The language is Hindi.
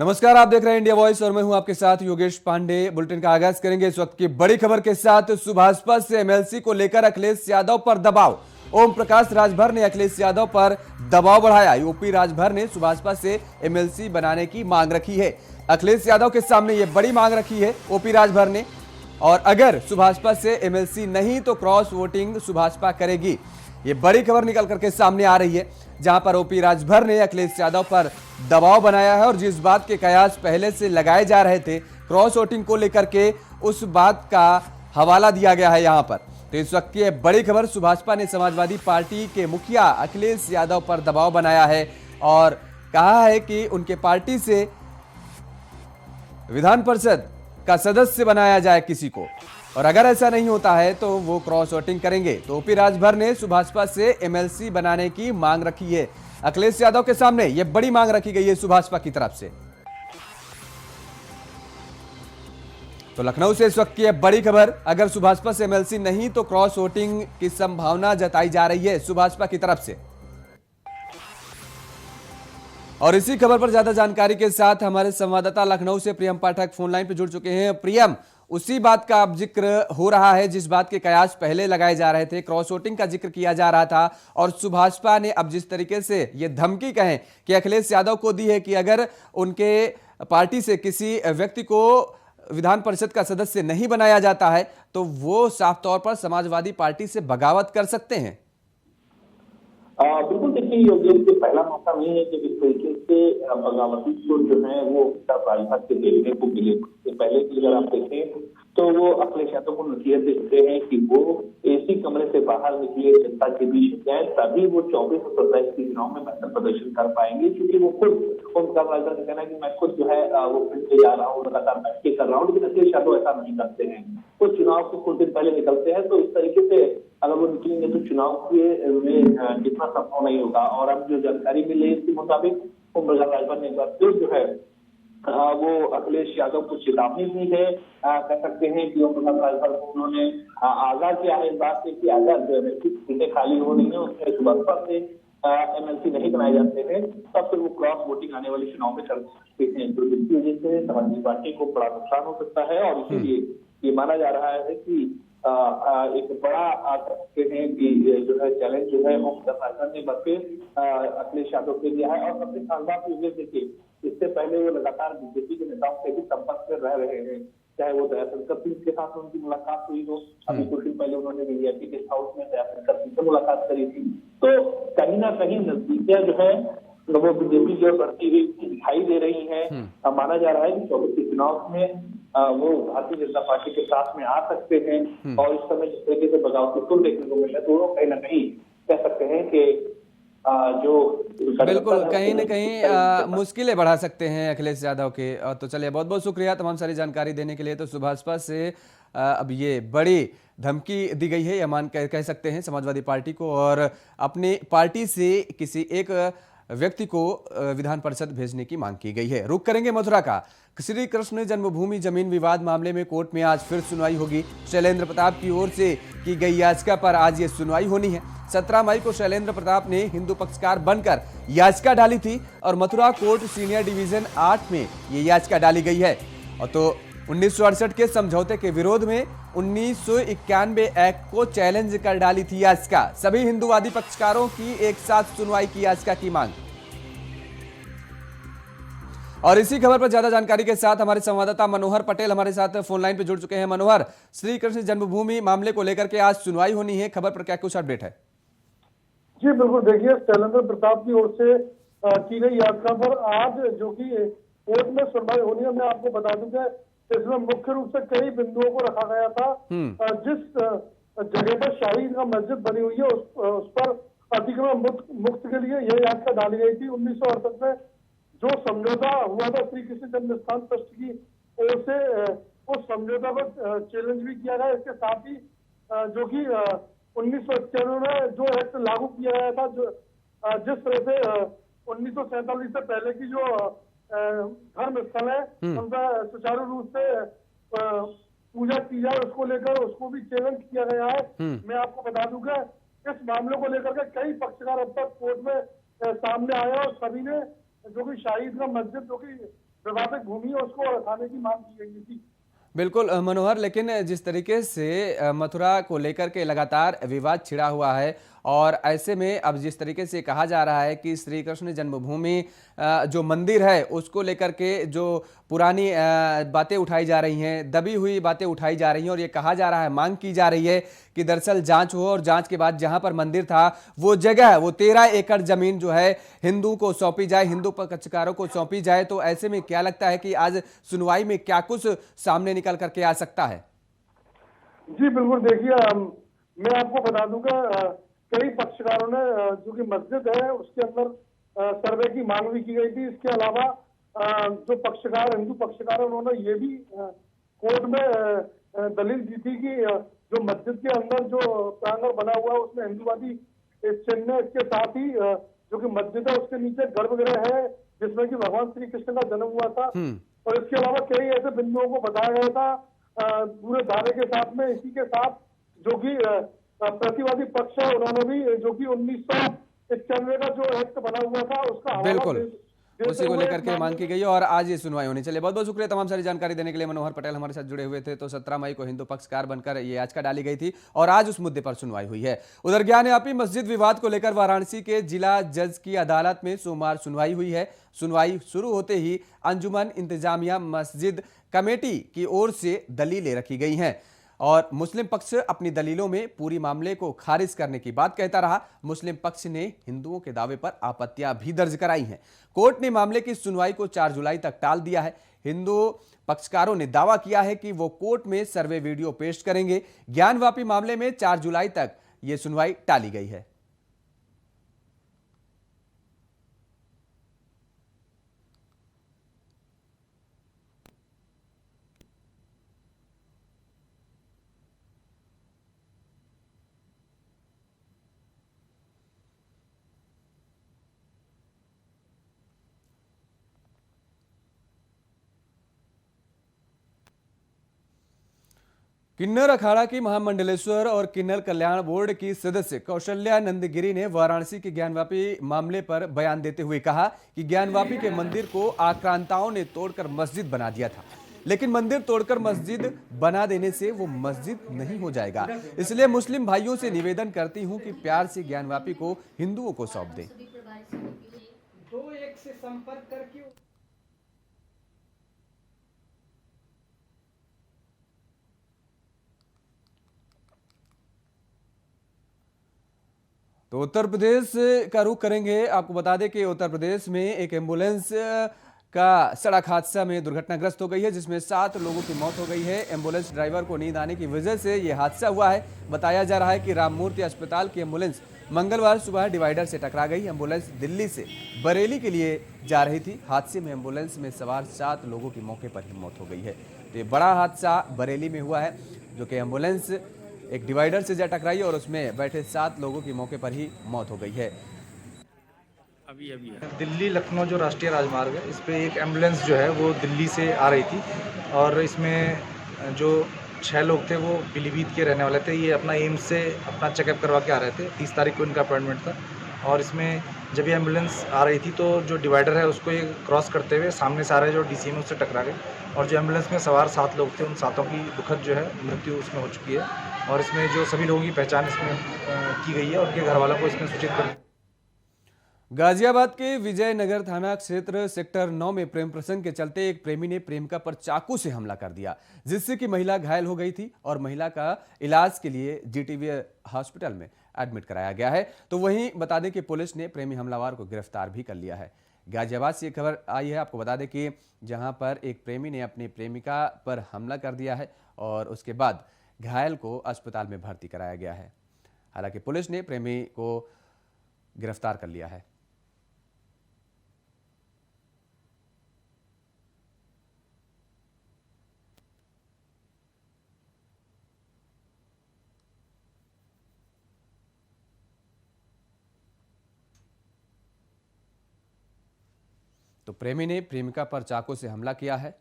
नमस्कार, आप देख रहे हैं इंडिया वॉइस और मैं हूं आपके साथ योगेश पांडे। बुलेटिन का आगाज करेंगे इस वक्त की बड़ी खबर के साथ। सुभाषपा से एमएलसी को लेकर अखिलेश यादव पर दबाव। ओम प्रकाश राजभर ने अखिलेश यादव पर दबाव बढ़ाया। यूपी राजभर ने सुभाषपा से एमएलसी बनाने की मांग रखी है। अखिलेश यादव के सामने यह बड़ी मांग रखी है ओपी राजभर ने, और अगर सुभाषपा से एमएलसी नहीं तो क्रॉस वोटिंग सुभाषपा करेगी। ये बड़ी खबर निकल करके सामने आ रही है, जहां पर ओपी राजभर ने अखिलेश यादव पर दबाव बनाया है और जिस बात के कयास पहले से लगाए जा रहे थे क्रॉस वोटिंग को लेकर के, उस बात का हवाला दिया गया है यहां पर। तो इस वक्त की बड़ी खबर, सुभाषपा ने समाजवादी पार्टी के मुखिया अखिलेश यादव पर दबाव बनाया है और कहा है कि उनके पार्टी से विधान परिषद का सदस्य बनाया जाए किसी को, और अगर ऐसा नहीं होता है तो वो क्रॉस वोटिंग करेंगे। तो ओपी राजभर ने सुभाषपा से एमएलसी बनाने की मांग रखी है। अखिलेश यादव के सामने यह बड़ी मांग रखी गई है सुभाषपा की तरफ से। तो लखनऊ से इस वक्त की बड़ी खबर, अगर सुभाषपा से एमएलसी नहीं तो क्रॉस वोटिंग की संभावना जताई जा रही है सुभाषपा की तरफ से। और इसी खबर पर ज्यादा जानकारी के साथ हमारे संवाददाता लखनऊ से प्रियम पाठक फोन लाइन पर जुड़ चुके हैं। प्रियम, उसी बात का अब जिक्र हो रहा है जिस बात के कयास पहले लगाए जा रहे थे, क्रॉस वोटिंग का जिक्र किया जा रहा था, और सुभाषपा ने अब जिस तरीके से ये धमकी कहें कि अखिलेश यादव को दी है कि अगर उनके पार्टी से किसी व्यक्ति को विधान परिषद का सदस्य नहीं बनाया जाता है तो वो साफ तौर पर समाजवादी पार्टी से बगावत कर सकते हैं। बिल्कुल, देखिए योगेश, के पहला मौका नहीं है कि इस तरीके से बगावती को जो है वो राजभर से देखने को मिले। इससे पहले की अगर आप देखें तो वो अखिलेश यादव को नसीहत देते हैं कि वो एसी कमरे से बाहर निकले, जनता के बीच जाए, तभी वो 24 और 27 के चुनाव में बेहतर प्रदर्शन कर पाएंगे। क्योंकि वो खुद उनका राजभर का कहना है कि मैं खुद जो है वो फिर से जा रहा हूँ, लगातार बैठ के कर रहा हूँ, लेकिन अखिलेश यादव ऐसा नहीं करते हैं। वो चुनाव के कुछ दिन पहले निकलते हैं, तो इस तरीके से अगर वो निकलेंगे तो चुनाव के में जितना संभव नहीं होगा। और अब जो जानकारी मिली है इसके मुताबिक ओम प्रकाश राजभर ने एक बार फिर जो है वो अखिलेश यादव को चेतावनी दी है। कह सकते हैं कि ओम प्रकाश राजभर को उन्होंने आगाह किया है इस बात से कि अगर सीटें खाली हो रही है उसमें सुभाषपा से एमएलसी नहीं बनाए जाते हैं तब फिर वो क्रॉस वोटिंग आने वाले चुनाव में कर सकते हैं, जो जिसकी वजह से समाजवादी पार्टी को बड़ा नुकसान हो सकता है। और इसीलिए ये माना जा रहा है कि एक बड़ा सकते हैं कि जो है चैलेंज जो है ओम प्रकाश राजभर ने बल्कि अखिलेश यादव के दिया है। और सबसे खास बात ये देखिए, इससे पहले वो लगातार बीजेपी के नेताओं से भी संपर्क में रह रहे हैं, चाहे वो दयाशंकर सिंह के साथ उनकी मुलाकात हुई हो, अभी कुछ दिन पहले उन्होंने वीआईपी गेस्ट हाउस में दयाशंकर सिंह से मुलाकात करी थी। तो कहीं ना कहीं नजदीकियां जो है वो बीजेपी जो बढ़ती हुई दिखाई दे रही है। माना जा रहा है कि 24 के चुनाव में वो भारतीय जनता पार्टी के साथ में आ सकते हैं। और इस समय जिस तरीके से बगावती सुर देखने को मिल रहा है तो वो कहीं ना कहीं कह सकते हैं कि जो बिल्कुल कहीं ना कहीं मुश्किलें बढ़ा सकते हैं अखिलेश यादव के। तो चलिए, बहुत बहुत शुक्रिया तमाम सारी जानकारी देने के लिए। तो सुभाषपा से अब ये बड़ी धमकी दी गई है, या कह सकते हैं समाजवादी पार्टी को, और अपनी पार्टी से किसी एक व्यक्ति को विधान परिषद भेजने की मांग की गई है। रुक करेंगे मथुरा का। श्री कृष्ण जन्मभूमि जमीन विवाद मामले में कोर्ट में आज फिर सुनवाई होगी। शैलेंद्र प्रताप की ओर से की गई याचिका पर आज ये सुनवाई होनी है। 17 मई को शैलेंद्र प्रताप ने हिंदू पक्षकार बनकर याचिका डाली थी और मथुरा कोर्ट सीनियर डिवीजन 8 में ये याचिका डाली गई है। और तो 1968 के समझौते के विरोध में 1991 एक्ट को चैलेंज कर डाली थी याचिका। सभी हिंदूवादी पक्षकारों की एक साथ सुनवाई की याचिका की मांग। और इसी खबर पर ज्यादा जानकारी के साथ हमारे संवाददाता मनोहर पटेल हमारे साथ फोन लाइन पर जुड़ चुके हैं। मनोहर, श्री कृष्ण जन्मभूमि मामले को लेकर के आज सुनवाई होनी है, खबर पर क्या कुछ अपडेट है? जी बिल्कुल, देखिए शैलेंद्र प्रताप की ओर से की गई याचिका पर आज जो कि कोर्ट में सुनवाई होनी है। मैं आपको बता दूं कि इसमें मुख्य रूप से कई बिंदुओं को रखा गया था। जिस जगह पर शाही का मस्जिद बनी हुई है उस पर अतिक्रमण मुक्त के लिए यह याचिका डाली गई थी। 1968 में जो समझौता हुआ था श्री कृष्ण जन्म स्थान ट्रस्ट की ओर से, उस समझौता पर चैलेंज भी किया गया। इसके साथ ही जो कि 1991 में जो एक्ट लागू किया गया था, जो जिस तरह से 1947 से पहले की जो धर्म स्थल है उनका सुचारू रूप से पूजा की जाए, उसको लेकर उसको भी चैलेंज किया गया है। मैं आपको बता दूं कि इस मामले को लेकर के कई पक्षकार अब तक कोर्ट में सामने आए और सभी ने जो कि शाही ईदगाह मस्जिद जो कि विवादित भूमि है उसको हटाने की मांग की गई थी। बिल्कुल मनोहर, लेकिन जिस तरीके से मथुरा को लेकर के लगातार विवाद छिड़ा हुआ है और ऐसे में अब जिस तरीके से कहा जा रहा है कि श्री कृष्ण जन्मभूमि जो मंदिर है उसको लेकर के जो पुरानी बातें उठाई जा रही हैं, दबी हुई बातें उठाई जा रही हैं और ये कहा जा रहा है, मांग की जा रही है कि दरअसल जांच हो और जांच के बाद जहां पर मंदिर था वो जगह, वो 13 एकड़ जमीन जो है हिंदू को सौंपी जाए, हिंदू पक्षकारों को सौंपी जाए। तो ऐसे में क्या लगता है कि आज सुनवाई में क्या कुछ सामने निकल करके आ सकता है? जी बिल्कुल, देखिए मैं आपको बता दूंगा कई पक्षकारों ने जो कि मस्जिद है उसके अंदर सर्वे की मांग भी की गई थी। इसके अलावा जो पक्षकार, हिंदू पक्षकार है, उन्होंने ये भी कोर्ट में दलील दी थी कि जो मस्जिद के अंदर जो प्रांगण बना हुआ है उसमें हिंदूवादी चिन्ह है। इसके साथ ही जो कि मस्जिद है उसके नीचे गर्भगृह है जिसमें कि भगवान श्री कृष्ण का जन्म हुआ था। और इसके अलावा कई ऐसे बिंदुओं को बताया गया था पूरे दावे के साथ में। इसी के साथ जो कि प्रतिवादी पक्ष है उन्होंने भी जो कि 1991 का जो एक्ट बना हुआ था उसका हवाला बिल्कुल, देते उसी को हुए लेकर के मांग की गई और आज ये सुनवाई होनी। चलिए, बहुत बहुत शुक्रिया तमाम सारी जानकारी देने के लिए। मनोहर पटेल हमारे साथ जुड़े हुए थे। तो 17 मई को हिंदू पक्षकार बनकर ये याचिका डाली गई थी और आज उस मुद्दे पर सुनवाई हुई है। उधर ज्ञानव्यापी मस्जिद विवाद को लेकर वाराणसी के जिला जज की अदालत में सोमवार सुनवाई हुई है। सुनवाई शुरू होते ही अंजुमन इंतजामिया मस्जिद कमेटी की ओर से दलीलें रखी गई हैं और मुस्लिम पक्ष अपनी दलीलों में पूरी मामले को खारिज करने की बात कहता रहा। मुस्लिम पक्ष ने हिंदुओं के दावे पर आपत्तियां भी दर्ज कराई हैं। कोर्ट ने मामले की सुनवाई को 4 जुलाई तक टाल दिया है। हिंदू पक्षकारों ने दावा किया है कि वो कोर्ट में सर्वे वीडियो पेश करेंगे। ज्ञानवापी मामले में 4 जुलाई तक यह सुनवाई टाली गई है। किन्नर अखाड़ा की महामंडलेश्वर और किन्नर कल्याण बोर्ड की सदस्य कौशल्या नंदगिरी ने वाराणसी के ज्ञानवापी मामले पर बयान देते हुए कहा कि ज्ञानवापी के मंदिर को आक्रांताओं ने तोड़कर मस्जिद बना दिया था, लेकिन मंदिर तोड़कर मस्जिद बना देने से वो मस्जिद नहीं हो जाएगा। इसलिए मुस्लिम भाइयों से निवेदन करती हूं कि प्यार से ज्ञानवापी को हिंदुओं को सौंप दें। 2-1 से संपर्क करके तो उत्तर प्रदेश का रुख करेंगे। आपको बता दें कि उत्तर प्रदेश में एक एम्बुलेंस का सड़क हादसा में दुर्घटनाग्रस्त हो गई है जिसमें 7 लोगों की मौत हो गई है। एम्बुलेंस ड्राइवर को नींद आने की वजह से यह हादसा हुआ है। बताया जा रहा है कि राममूर्ति अस्पताल की एम्बुलेंस मंगलवार सुबह डिवाइडर से टकरा गई। एम्बुलेंस दिल्ली से बरेली के लिए जा रही थी। हादसे में एम्बुलेंस में सवार 7 लोगों की मौके पर ही मौत हो गई है। तो ये बड़ा हादसा बरेली में हुआ है, जो कि एम्बुलेंस एक डिवाइडर से जा टकराई और उसमें बैठे 7 लोगों की मौके पर ही मौत हो गई है। दिल्ली लखनऊ जो राष्ट्रीय राजमार्ग है, इस पे एक एम्बुलेंस जो है वो दिल्ली से आ रही थी और इसमें जो 6 लोग थे वो पीलीभीत के रहने वाले थे। ये अपना एम्स से अपना चेकअप करवा के आ रहे थे। 30 तारीख को इनका अपॉइंटमेंट था और इसमें जब ये एम्बुलेंस आ रही थी तो जो डिवाइडर है उसको ये क्रॉस करते हुए सामने से आ रहे जो डीसी में उससे टकरा गए और जो एम्बुलेंस में सवार 7 लोग थे उन 7 की दुखद जो है मृत्यु उसमें हो चुकी है और इसमें जो सभी लोगों की पहचान इसमें की गई है और उनके घर वालों को इसमें सूचित कर। गाजियाबाद के विजयनगर थाना क्षेत्र सेक्टर 9 में प्रेम प्रसंग के चलते एक प्रेमी ने प्रेमिका पर चाकू से हमला कर दिया, जिससे कि महिला घायल हो गई थी और महिला का इलाज के लिए जीटीवी हॉस्पिटल में एडमिट कराया गया है। तो वहीं बता दें कि पुलिस ने प्रेमी हमलावर को गिरफ्तार भी कर लिया है। गाजियाबाद से खबर आई है, आपको बता दें कि जहां पर एक प्रेमी ने अपनी प्रेमिका पर हमला कर दिया है और उसके बाद घायल को अस्पताल में भर्ती कराया गया है। हालांकि पुलिस ने प्रेमी को गिरफ्तार कर लिया है। तो प्रेमी ने प्रेमिका पर चाकू से हमला किया है